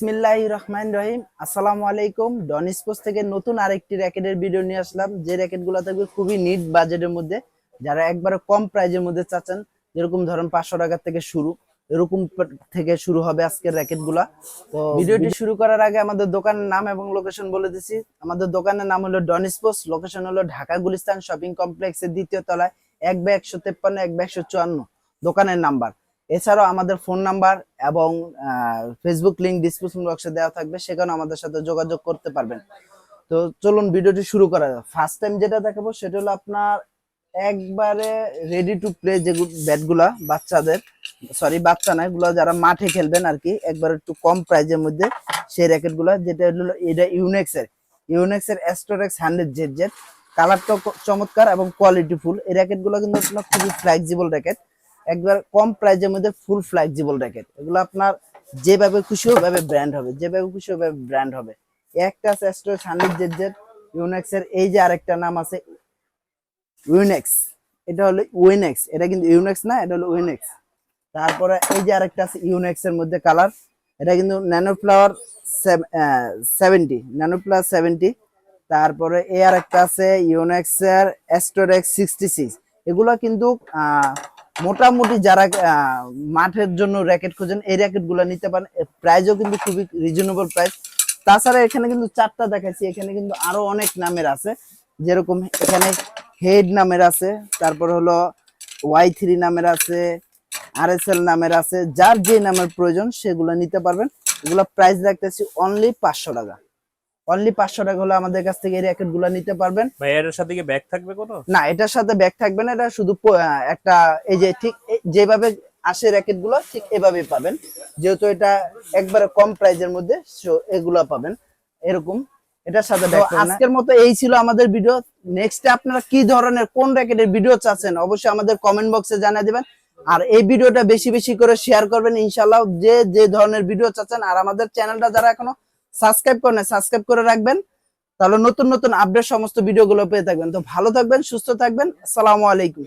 বিসমিল্লাহির রহমানির রহিম। আসসালামু আলাইকুম। ডন স্পোর্টস থেকে নতুন আরেকটি র‍্যাকেটের ভিডিও নিয়ে আসলাম, যে র‍্যাকেটগুলো থাকবে খুবই নিট বাজেটের মধ্যে। যারা একবারে কম প্রাইজের মধ্যে চাচ্ছেন, যেরকম ধরেন 500 টাকা থেকে শুরু, এরকম থেকে শুরু হবে আজকের র‍্যাকেটগুলা। তো ভিডিওটি শুরু করার আগে আমাদের দোকানের নাম এবং লোকেশন বলে দিছি। আমাদের দোকানের নাম হলো ডন স্পোর্টস, লোকেশন হলো ঢাকা গুলিস্তান শপিং কমপ্লেক্সের দ্বিতীয় তলায় 1/153 1/154 দোকানের নাম্বার। এছাড়াও আমাদের ফোন নাম্বার এবং ফেসবুক লিংক ডিসক্রিপশন বক্সে দেওয়া থাকবে, সেখানে আমাদের সাথে যোগাযোগ করতে পারবেন। তো চলুন ভিডিওটি শুরু করা যাক। ফার্স্ট টাইম যেটা দেখাবো সেটা হলো আপনার একবারে রেডি টু প্লে যে ব্যাটগুলা, বাচ্চা না, এগুলো যারা মাঠে খেলবেন আর কি, একবার একটু কম প্রাইজের মধ্যে সেই র্যাকেটগুলো। যেটা হলো এটা ইউনেক্সের অ্যাস্ট্রোরেক্স 100 কালারটা চমৎকার এবং কোয়ালিটি ফুল। এই র্যাকেটগুলো কিন্তু আপনার খুবই ফ্লেক্সিবল র্যাকেট, একবার কম প্রাইজের মধ্যে ফুল ফ্লেক্সিবল র্যাকেট। এগুলো আপনার যেভাবে খুশি ওভাবে ব্র্যান্ড হবে, যেভাবে খুশি ওভাবে ব্র্যান্ড হবে। একটা আছে অ্যাস্ট্রোরেক্স 100 ইউনেক্সের, এই যে আরেকটা নাম আছে উইনেক্স, এটা হলো উইনেক্স, এটা কিন্তু ইউনেক্স না, এটা হলো উইনেক্স। তারপরে এই যে আরেকটা আছে ইউনেক্স এর মধ্যে কালার, এটা কিন্তু ন্যানোফ্লাওয়ার 70। তারপরে এই আরেকটা আছে ইউনেক্স এর অ্যাস্ট্রোরেক্স 66। এগুলো কিন্তু মোটামুটি যারা মাঠের জন্য র্যাকেট খোঁজেন, এই র্যাকেট গুলো নিতে পারেন। প্রাইসও কিন্তু খুবই রিজনেবল প্রাইস। তাছাড়া এখানে কিন্তু 4টা দেখাচ্ছি, এখানে কিন্তু আরো অনেক নামের আছে। যেরকম এখানে হেড নামের আছে, তারপর হলো Y3 নামের আছে, RSL নামের আছে। যার যে নামের প্রয়োজন সেগুলো নিতে পারবেন। এগুলো প্রাইস রাখতেছি অনলি 500 টাকা। অনলি 500 টাকা হলে আমাদের কাছ থেকে এই র্যাকেট গুলো নিতে পারবেন। ভাই এর সাথে কি ব্যাগ থাকবে কোনো? না, এটার সাথে ব্যাগ থাকবে না, এটা শুধু একটা এই যে ঠিক যেভাবে আসে র্যাকেট গুলো ঠিক এভাবেই পাবেন। যেহেতু এটা একবারে কম প্রাইজের মধ্যে, এগুলা পাবেন এরকম। এটার সাথে আজকের মতো এই ছিল আমাদের ভিডিও। নেক্সটে আপনারা কি ধরনের কোন র্যাকেটের ভিডিও চাচ্ছেন অবশ্যই আমাদের কমেন্ট বক্সে জানিয়ে দিবেন। আর এই ভিডিওটা বেশি বেশি করে শেয়ার করবেন ইনশাআল্লাহ, যে যে ধরনের ভিডিও চাচ্ছেন। আর আমাদের চ্যানেলটা যারা এখনো সাবস্ক্রাইব করেন, সাবস্ক্রাইব করে রাখবেন, তাহলে নতুন নতুন আপডেট সমস্ত ভিডিওগুলো পেয়ে থাকবেন। তো ভালো থাকবেন, সুস্থ থাকবেন। আসসালামু আলাইকুম।